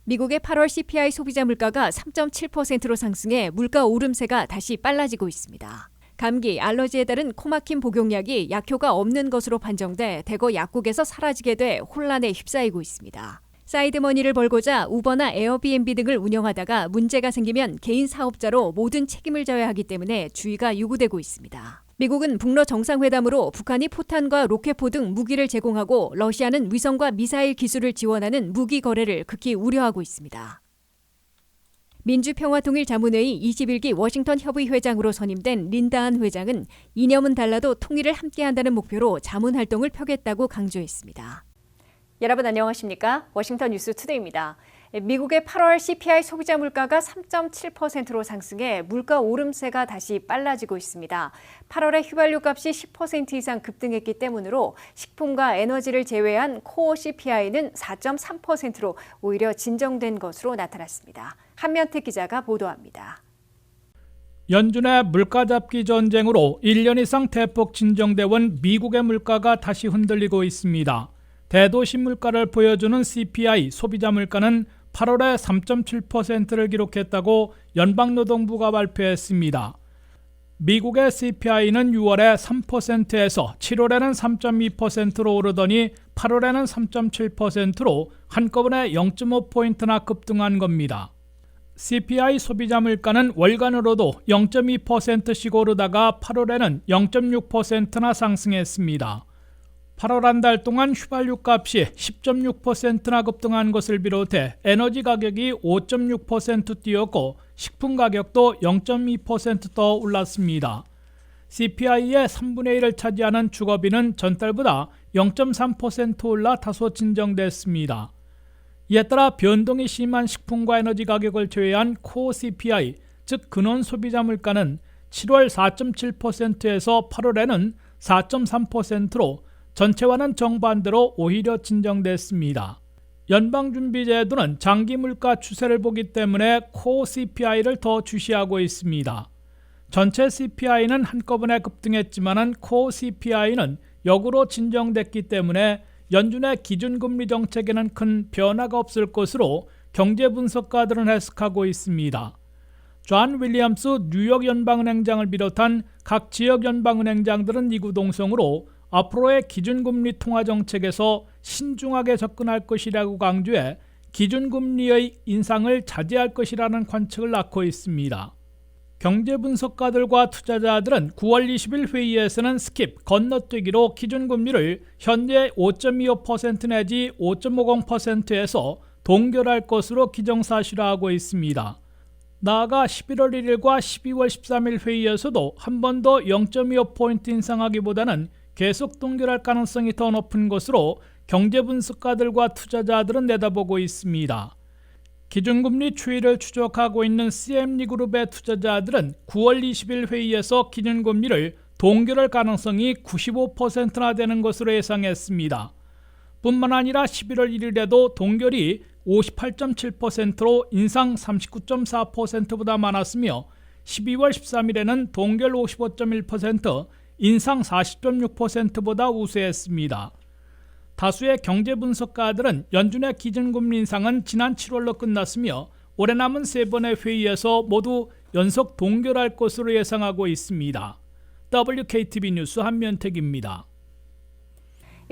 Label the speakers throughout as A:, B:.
A: 미국의 8월 CPI 소비자 물가가 3.7%로 상승해 물가 오름세가 다시 빨라지고 있습니다. 감기, 알러지에 따른 코막힘 복용약이 약효가 없는 것으로 판정돼 대거 약국에서 사라지게 돼 혼란에 휩싸이고 있습니다. 사이드머니를 벌고자 우버나 에어비앤비 등을 운영하다가 문제가 생기면 개인 사업자로 모든 책임을 져야 하기 때문에 주의가 요구되고 있습니다. 미국은 북러 정상회담으로 북한이 포탄과 로켓포 등 무기를 제공하고 러시아는 위성과 미사일 기술을 지원하는 무기 거래를 극히 우려하고 있습니다. 민주평화통일자문회의 21기 워싱턴 협의회장으로 선임된 린다한 회장은 이념은 달라도 통일을 함께한다는 목표로 자문 활동을 펴겠다고 강조했습니다. 여러분 안녕하십니까? 워싱턴 뉴스 투데이입니다. 미국의 8월 CPI 소비자 물가가 3.7%로 상승해 물가 오름세가 다시 빨라지고 있습니다. 8월에 휘발유 값이 10% 이상 급등했기 때문으로 식품과 에너지를 제외한 코어 CPI는 4.3%로 오히려 진정된 것으로 나타났습니다. 한면택 기자가 보도합니다.
B: 연준의 물가 잡기 전쟁으로 1년 이상 대폭 진정돼온 미국의 물가가 다시 흔들리고 있습니다. 대도시 물가를 보여주는 CPI 소비자 물가는 8월에 3.7%를 기록했다고 연방노동부가 발표했습니다. 미국의 CPI는 6월에 3%에서 7월에는 3.2%로 오르더니 8월에는 3.7%로 한꺼번에 0.5포인트나 급등한 겁니다. CPI 소비자 물가는 월간으로도 0.2%씩 오르다가 8월에는 0.6%나 상승했습니다. 8월 한 달 동안 휘발유 값이 10.6%나 급등한 것을 비롯해 에너지 가격이 5.6% 뛰었고 식품 가격도 0.2% 올랐습니다. CPI의 3분의 1을 차지하는 주거비는 전달보다 0.3% 올라 다소 진정됐습니다. 이에 따라 변동이 심한 식품과 에너지 가격을 제외한 코어 CPI, 즉 근원 소비자 물가는 7월 4.7%에서 8월에는 4.3%로 전체와는 정반대로 오히려 진정됐습니다. 연방준비제도는 장기 물가 추세를 보기 때문에 코어 CPI를 더 주시하고 있습니다. 전체 CPI는 한꺼번에 급등했지만 코어 CPI는 역으로 진정됐기 때문에 연준의 기준금리 정책에는 큰 변화가 없을 것으로 경제 분석가들은 해석하고 있습니다. 존 윌리엄스 뉴욕 연방은행장을 비롯한 각 지역 연방은행장들은 이구동성으로 앞으로의 기준금리 통화정책에서 신중하게 접근할 것이라고 강조해 기준금리의 인상을 자제할 것이라는 관측을 낳고 있습니다. 경제분석가들과 투자자들은 9월 20일 회의에서는 스킵, 건너뛰기로 기준금리를 현재 5.25% 내지 5.50%에서 동결할 것으로 기정사실화하고 있습니다. 나아가 11월 1일과 12월 13일 회의에서도 한 번 더 0.25포인트 인상하기보다는 계속 동결할 가능성이 더 높은 것으로 경제분석가들과 투자자들은 내다보고 있습니다. 기준금리 추이를 추적하고 있는 CME 그룹의 투자자들은 9월 20일 회의에서 기준금리를 동결할 가능성이 95%나 되는 것으로 예상했습니다. 뿐만 아니라 11월 1일에도 동결이 58.7%로 인상 39.4%보다 많았으며 12월 13일에는 동결 55.1%, 인상 40.6%보다 우세했습니다. 다수의 경제분석가들은 연준의 기준금리 인상은 지난 7월로 끝났으며 올해 남은 3번의 회의에서 모두 연속 동결할 것으로 예상하고 있습니다. WKTV 뉴스 한면택입니다.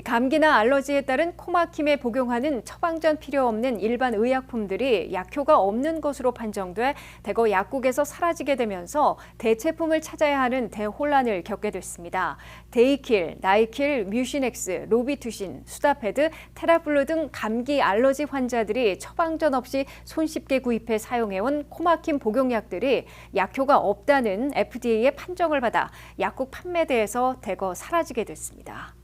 A: 감기나 알러지에 따른 코막힘에 복용하는 처방전 필요 없는 일반 의약품들이 약효가 없는 것으로 판정돼 대거 약국에서 사라지게 되면서 대체품을 찾아야 하는 대혼란을 겪게 됐습니다. 데이킬, 나이킬, 뮤시넥스, 로비투신, 수다패드, 테라블루 등 감기 알러지 환자들이 처방전 없이 손쉽게 구입해 사용해온 코막힘 복용약들이 약효가 없다는 FDA의 판정을 받아 약국 판매대에서 대거 사라지게 됐습니다.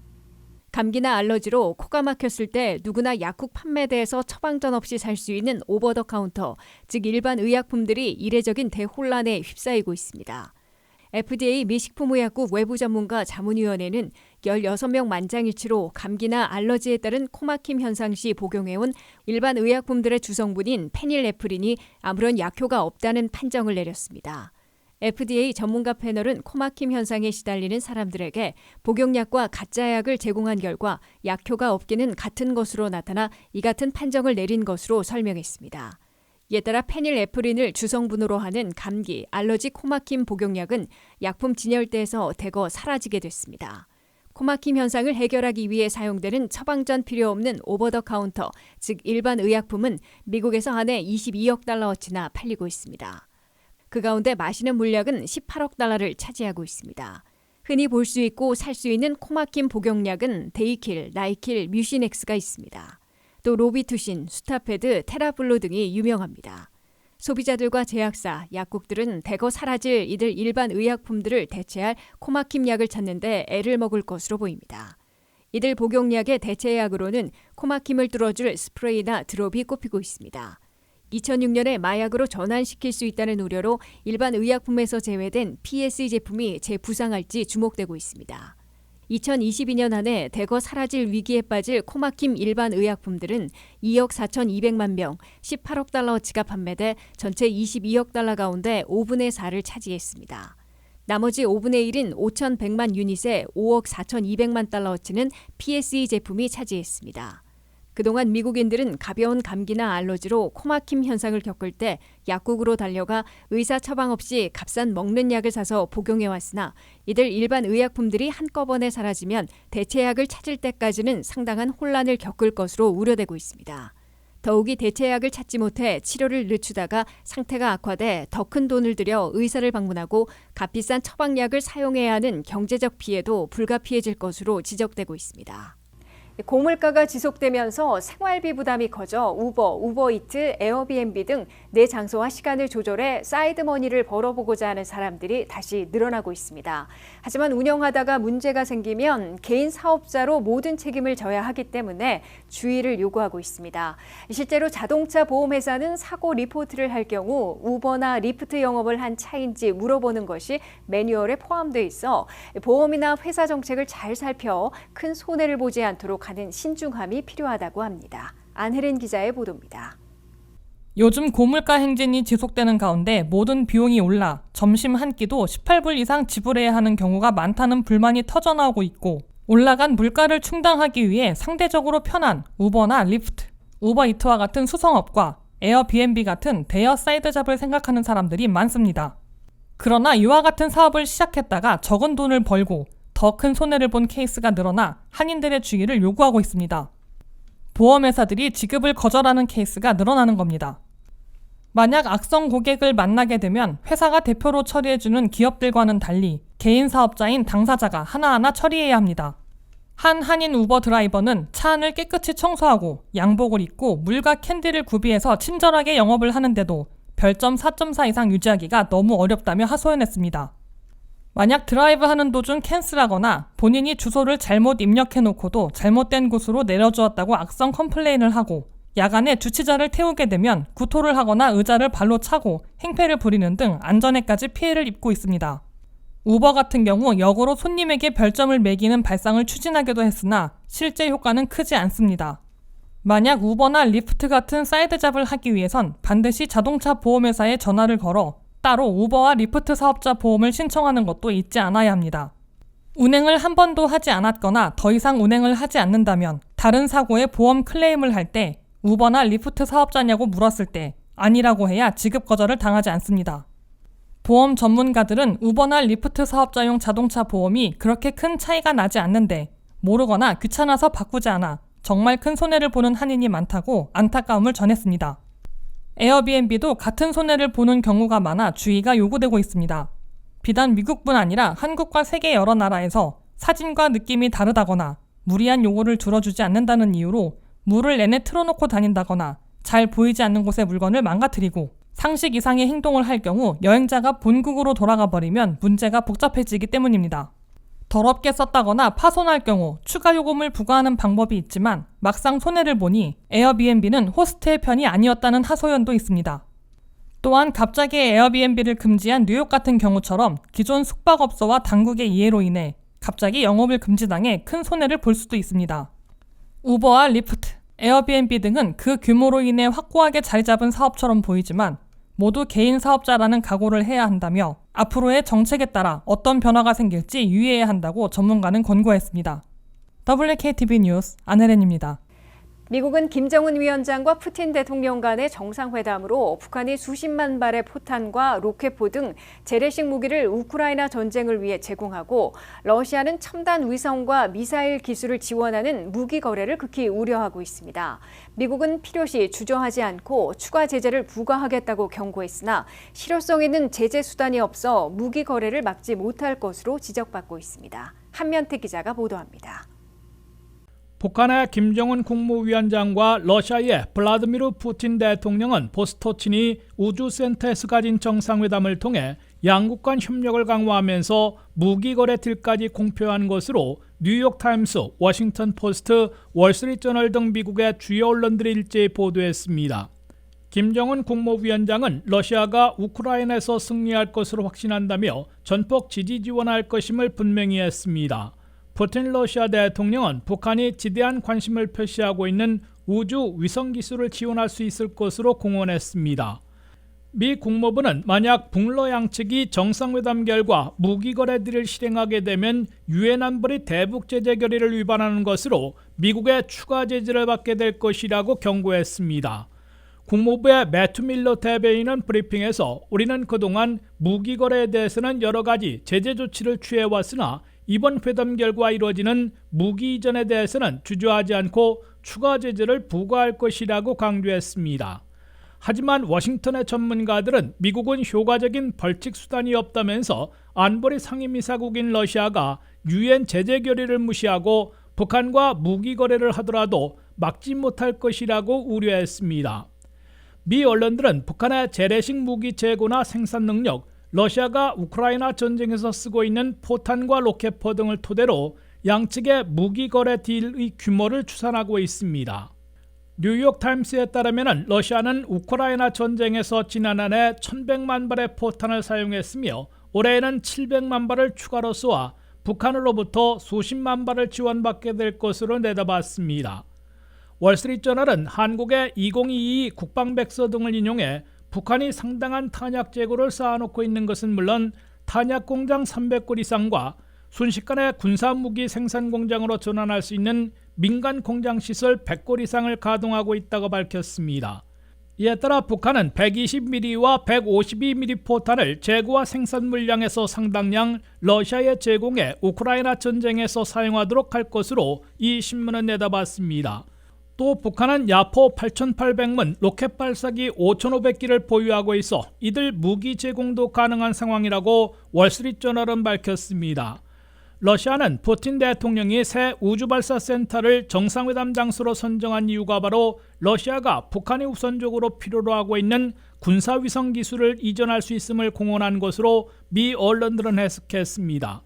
A: 감기나 알러지로 코가 막혔을 때 누구나 약국 판매대에서 처방전 없이 살 수 있는 오버 더 카운터, 즉 일반 의약품들이 이례적인 대혼란에 휩싸이고 있습니다. FDA 미식품의약국 외부 전문가 자문위원회는 16명 만장일치로 감기나 알러지에 따른 코막힘 현상 시 복용해온 일반 의약품들의 주성분인 페닐에프린이 아무런 약효가 없다는 판정을 내렸습니다. FDA 전문가 패널은 코막힘 현상에 시달리는 사람들에게 복용약과 가짜 약을 제공한 결과 약효가 없기는 같은 것으로 나타나 이 같은 판정을 내린 것으로 설명했습니다. 이에 따라 페닐에프린을 주성분으로 하는 감기, 알러지, 코막힘 복용약은 약품 진열대에서 대거 사라지게 됐습니다. 코막힘 현상을 해결하기 위해 사용되는 처방전 필요 없는 오버 더 카운터, 즉 일반 의약품은 미국에서 한 해 22억 달러어치나 팔리고 있습니다. 그 가운데 마시는 물약은 18억 달러를 차지하고 있습니다. 흔히 볼 수 있고 살 수 있는 코막힘 복용약은 데이킬, 나이킬, 뮤시넥스가 있습니다. 또 로비투신, 수타페드, 테라블루 등이 유명합니다. 소비자들과 제약사, 약국들은 대거 사라질 이들 일반 의약품들을 대체할 코막힘 약을 찾는 데 애를 먹을 것으로 보입니다. 이들 복용약의 대체약으로는 코막힘을 뚫어줄 스프레이나 드롭이 꼽히고 있습니다. 2006년에 마약으로 전환시킬 수 있다는 우려로 일반 의약품에서 제외된 PSE 제품이 재부상할지 주목되고 있습니다. 2022년 한 해 대거 사라질 위기에 빠질 코막힘 일반 의약품들은 2억 4,200만 병, 18억 달러어치가 판매돼 전체 22억 달러 가운데 5분의 4를 차지했습니다. 나머지 5분의 1인 5,100만 유닛의 5억 4,200만 달러어치는 PSE 제품이 차지했습니다. 그동안 미국인들은 가벼운 감기나 알러지로 코막힘 현상을 겪을 때 약국으로 달려가 의사 처방 없이 값싼 먹는 약을 사서 복용해왔으나 이들 일반 의약품들이 한꺼번에 사라지면 대체약을 찾을 때까지는 상당한 혼란을 겪을 것으로 우려되고 있습니다. 더욱이 대체약을 찾지 못해 치료를 늦추다가 상태가 악화돼 더 큰 돈을 들여 의사를 방문하고 값비싼 처방약을 사용해야 하는 경제적 피해도 불가피해질 것으로 지적되고 있습니다. 고물가가 지속되면서 생활비 부담이 커져 우버, 우버이트, 에어비앤비 등 내 장소와 시간을 조절해 사이드머니를 벌어보고자 하는 사람들이 다시 늘어나고 있습니다. 하지만 운영하다가 문제가 생기면 개인 사업자로 모든 책임을 져야 하기 때문에 주의를 요구하고 있습니다. 실제로 자동차 보험회사는 사고 리포트를 할 경우 우버나 리프트 영업을 한 차인지 물어보는 것이 매뉴얼에 포함되어 있어 보험이나 회사 정책을 잘 살펴 큰 손해를 보지 않도록 하는 신중함이 필요하다고 합니다. 안혜린 기자의 보도입니다.
C: 요즘 고물가 행진이 지속되는 가운데 모든 비용이 올라 점심 한 끼도 18불 이상 지불해야 하는 경우가 많다는 불만이 터져나오고 있고 올라간 물가를 충당하기 위해 상대적으로 편한 우버나 리프트, 우버이트와 같은 수성업과 에어비앤비 같은 대여 사이드 잡을 생각하는 사람들이 많습니다. 그러나 이와 같은 사업을 시작했다가 적은 돈을 벌고 더 큰 손해를 본 케이스가 늘어나 한인들의 주의를 요구하고 있습니다. 보험회사들이 지급을 거절하는 케이스가 늘어나는 겁니다. 만약 악성 고객을 만나게 되면 회사가 대표로 처리해주는 기업들과는 달리 개인 사업자인 당사자가 하나하나 처리해야 합니다. 한 한인 우버 드라이버는 차 안을 깨끗이 청소하고 양복을 입고 물과 캔디를 구비해서 친절하게 영업을 하는데도 별점 4.4 이상 유지하기가 너무 어렵다며 하소연했습니다. 만약 드라이브하는 도중 캔슬하거나 본인이 주소를 잘못 입력해놓고도 잘못된 곳으로 내려주었다고 악성 컴플레인을 하고 야간에 주치자를 태우게 되면 구토를 하거나 의자를 발로 차고 행패를 부리는 등 안전에까지 피해를 입고 있습니다. 우버 같은 경우 역으로 손님에게 별점을 매기는 발상을 추진하기도 했으나 실제 효과는 크지 않습니다. 만약 우버나 리프트 같은 사이드 잡을 하기 위해선 반드시 자동차 보험회사에 전화를 걸어 따로 우버와 리프트 사업자 보험을 신청하는 것도 잊지 않아야 합니다. 운행을 한 번도 하지 않았거나 더 이상 운행을 하지 않는다면 다른 사고에 보험 클레임을 할 때 우버나 리프트 사업자냐고 물었을 때 아니라고 해야 지급 거절을 당하지 않습니다. 보험 전문가들은 우버나 리프트 사업자용 자동차 보험이 그렇게 큰 차이가 나지 않는데 모르거나 귀찮아서 바꾸지 않아 정말 큰 손해를 보는 한인이 많다고 안타까움을 전했습니다. 에어비앤비도 같은 손해를 보는 경우가 많아 주의가 요구되고 있습니다. 비단 미국뿐 아니라 한국과 세계 여러 나라에서 사진과 느낌이 다르다거나 무리한 요구를 들어주지 않는다는 이유로 물을 내내 틀어놓고 다닌다거나 잘 보이지 않는 곳의 물건을 망가뜨리고 상식 이상의 행동을 할 경우 여행자가 본국으로 돌아가 버리면 문제가 복잡해지기 때문입니다. 더럽게 썼다거나 파손할 경우 추가 요금을 부과하는 방법이 있지만 막상 손해를 보니 에어비앤비는 호스트의 편이 아니었다는 하소연도 있습니다. 또한 갑자기 에어비앤비를 금지한 뉴욕 같은 경우처럼 기존 숙박업소와 당국의 이해로 인해 갑자기 영업을 금지당해 큰 손해를 볼 수도 있습니다. 우버와 리프트, 에어비앤비 등은 그 규모로 인해 확고하게 자리 잡은 사업처럼 보이지만 모두 개인 사업자라는 각오를 해야 한다며 앞으로의 정책에 따라 어떤 변화가 생길지 유의해야 한다고 전문가는 권고했습니다. WKTV 뉴스 안혜린입니다.
A: 미국은 김정은 위원장과 푸틴 대통령 간의 정상회담으로 북한이 수십만 발의 포탄과 로켓포 등 재래식 무기를 우크라이나 전쟁을 위해 제공하고 러시아는 첨단 위성과 미사일 기술을 지원하는 무기 거래를 극히 우려하고 있습니다. 미국은 필요시 주저하지 않고 추가 제재를 부과하겠다고 경고했으나 실효성 있는 제재 수단이 없어 무기 거래를 막지 못할 것으로 지적받고 있습니다. 한면태 기자가 보도합니다.
B: 북한의 김정은 국무위원장과 러시아의 블라디미르 푸틴 대통령은 보스토친이 우주센터에서 가진 정상회담을 통해 양국 간 협력을 강화하면서 무기거래 딜까지 공표한 것으로 뉴욕타임스, 워싱턴 포스트, 월스트리트저널 등 미국의 주요 언론들이 일제히 보도했습니다. 김정은 국무위원장은 러시아가 우크라이나에서 승리할 것으로 확신한다며 전폭 지지 지원할 것임을 분명히 했습니다. 푸틴 러시아 대통령은 북한이 지대한 관심을 표시하고 있는 우주 위성 기술을 지원할 수 있을 것으로 공언했습니다. 미 국무부는 만약 북러 양측이 정상회담 결과 무기 거래 딜을 실행하게 되면 유엔 안보리 대북 제재 결의를 위반하는 것으로 미국의 추가 제재를 받게 될 것이라고 경고했습니다. 국무부의 매튜 밀러 대변인은 브리핑에서 우리는 그동안 무기 거래에 대해서는 여러 가지 제재 조치를 취해왔으나 이번 회담 결과 이루어지는 무기 이전에 대해서는 주저하지 않고 추가 제재를 부과할 것이라고 강조했습니다. 하지만 워싱턴의 전문가들은 미국은 효과적인 벌칙 수단이 없다면서 안보리 상임이사국인 러시아가 유엔 제재 결의를 무시하고 북한과 무기 거래를 하더라도 막지 못할 것이라고 우려했습니다. 미 언론들은 북한의 재래식 무기 재고나 생산 능력, 러시아가 우크라이나 전쟁에서 쓰고 있는 포탄과 로켓포 등을 토대로 양측의 무기 거래 딜의 규모를 추산하고 있습니다. 뉴욕타임스에 따르면 러시아는 우크라이나 전쟁에서 지난해 1,100만 발의 포탄을 사용했으며 올해에는 700만 발을 추가로 쏘아 북한으로부터 수십만 발을 지원받게 될 것으로 내다봤습니다. 월스트리트저널은 한국의 2022 국방백서 등을 인용해 북한이 상당한 탄약 재고를 쌓아놓고 있는 것은 물론 탄약 공장 300곳 이상과 순식간에 군사무기 생산 공장으로 전환할 수 있는 민간 공장 시설 100곳 이상을 가동하고 있다고 밝혔습니다. 이에 따라 북한은 120mm와 152mm 포탄을 재고와 생산 물량에서 상당량 러시아에 제공해 우크라이나 전쟁에서 사용하도록 할 것으로 이 신문은 내다봤습니다. 또 북한은 야포 8,800문, 로켓 발사기 5,500기를 보유하고 있어 이들 무기 제공도 가능한 상황이라고 월스트리트저널은 밝혔습니다. 러시아는 푸틴 대통령이 새 우주발사센터를 정상회담 장소로 선정한 이유가 바로 러시아가 북한이 우선적으로 필요로 하고 있는 군사위성 기술을 이전할 수 있음을 공언한 것으로 미 언론들은 해석했습니다.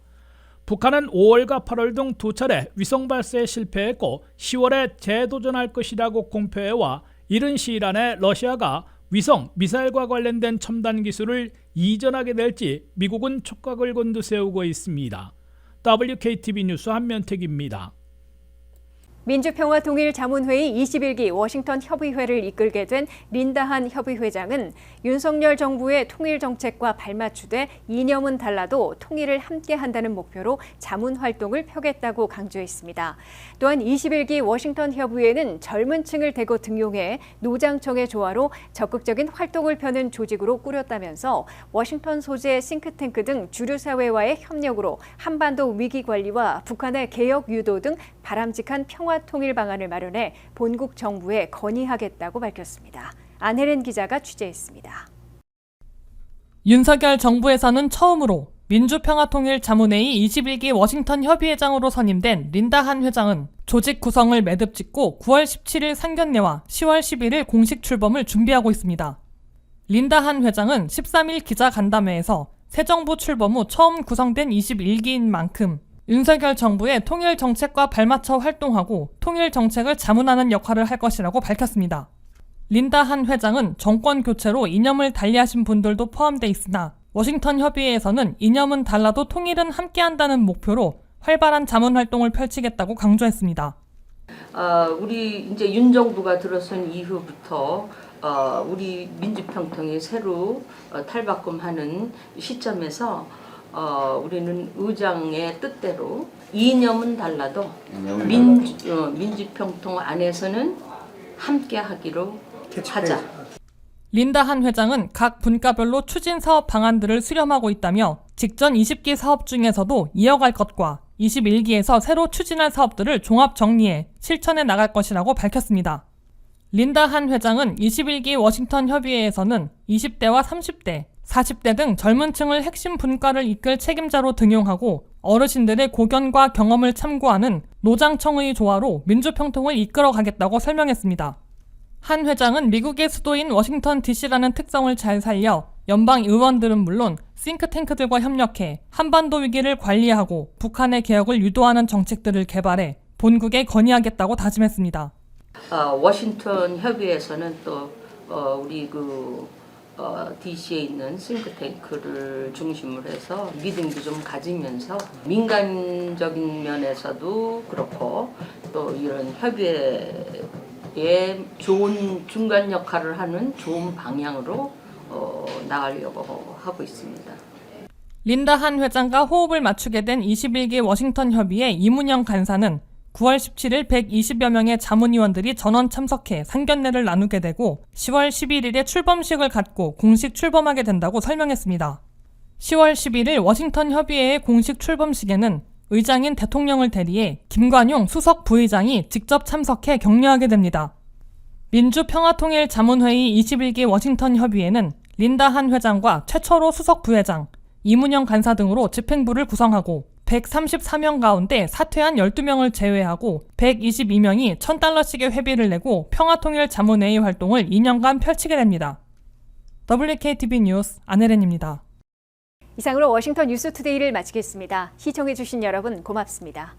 B: 북한은 5월과 8월 등 두 차례 위성 발사에 실패했고 10월에 재도전할 것이라고 공표해와 이른 시일 안에 러시아가 위성, 미사일과 관련된 첨단 기술을 이전하게 될지 미국은 촉각을 곤두세우고 있습니다. WKTV 뉴스 한면택입니다.
A: 민주평화통일자문회의 21기 워싱턴 협의회를 이끌게 된 린다한 협의회장은 윤석열 정부의 통일정책과 발맞추되 이념은 달라도 통일을 함께한다는 목표로 자문 활동을 펴겠다고 강조했습니다. 또한 21기 워싱턴 협의회는 젊은 층을 대거 등용해 노장청의 조화로 적극적인 활동을 펴는 조직으로 꾸렸다면서 워싱턴 소재 싱크탱크 등 주류사회와의 협력으로 한반도 위기관리와 북한의 개혁 유도 등 바람직한 평화 통일 방안을 마련해 본국 정부에 건의하겠다고 밝혔습니다. 안혜린 기자가 취재했습니다.
C: 윤석열 정부에서는 처음으로 민주평화통일자문회의 21기 워싱턴 협의회장으로 선임된 린다한 회장은 조직 구성을 매듭 짓고 9월 17일 상견례와 10월 11일 공식 출범을 준비하고 있습니다. 린다한 회장은 13일 기자간담회에서 새 정부 출범 후 처음 구성된 21기인 만큼 윤석열 정부의 통일 정책과 발맞춰 활동하고 통일 정책을 자문하는 역할을 할 것이라고 밝혔습니다. 린다한 회장은 정권 교체로 이념을 달리하신 분들도 포함돼 있으나 워싱턴 협의회에서는 이념은 달라도 통일은 함께한다는 목표로 활발한 자문 활동을 펼치겠다고 강조했습니다.
D: 우리 이제 윤 정부가 들어선 이후부터 우리 민주평통이 새로 탈바꿈하는 시점에서 우리는 의장의 뜻대로 이념은 달라도 민주평통 안에서는 함께 하기로 하자.
C: 린다 한 회장은 각 분과별로 추진 사업 방안들을 수렴하고 있다며 직전 20기 사업 중에서도 이어갈 것과 21기에서 새로 추진할 사업들을 종합 정리해 실천해 나갈 것이라고 밝혔습니다. 린다 한 회장은 21기 워싱턴 협의회에서는 20대와 30대, 40대 등 젊은 층을 핵심 분과를 이끌 책임자로 등용하고 어르신들의 고견과 경험을 참고하는 노장청의 조화로 민주평통을 이끌어가겠다고 설명했습니다. 한 회장은 미국의 수도인 워싱턴 DC라는 특성을 잘 살려 연방 의원들은 물론 싱크탱크들과 협력해 한반도 위기를 관리하고 북한의 개혁을 유도하는 정책들을 개발해 본국에 건의하겠다고 다짐했습니다.
D: 워싱턴 협의회에서는 또 우리 DC에 있는 싱크탱크를 중심으로 해서 믿음도 좀 가지면서 민간적인 면에서도 그렇고 또 이런 협의회에 좋은 중간 역할을 하는 좋은 방향으로 나가려고 하고 있습니다.
C: 린다 한 회장과 호흡을 맞추게 된 21기 워싱턴 협의회 이문영 간사는 9월 17일 120여 명의 자문위원들이 전원 참석해 상견례를 나누게 되고 10월 11일에 출범식을 갖고 공식 출범하게 된다고 설명했습니다. 10월 11일 워싱턴 협의회의 공식 출범식에는 의장인 대통령을 대리해 김관용 수석 부의장이 직접 참석해 격려하게 됩니다. 민주평화통일 자문회의 21기 워싱턴 협의회는 린다 한 회장과 최철호 수석 부회장, 이문영 간사 등으로 집행부를 구성하고 134명 가운데 사퇴한 12명을 제외하고 122명이 $1,000씩의 회비를 내고 평화통일 자문회의 활동을 2년간 펼치게 됩니다. WKTV 뉴스 안혜린입니다.
A: 이상으로 워싱턴 뉴스투데이를 마치겠습니다. 시청해주신 여러분 고맙습니다.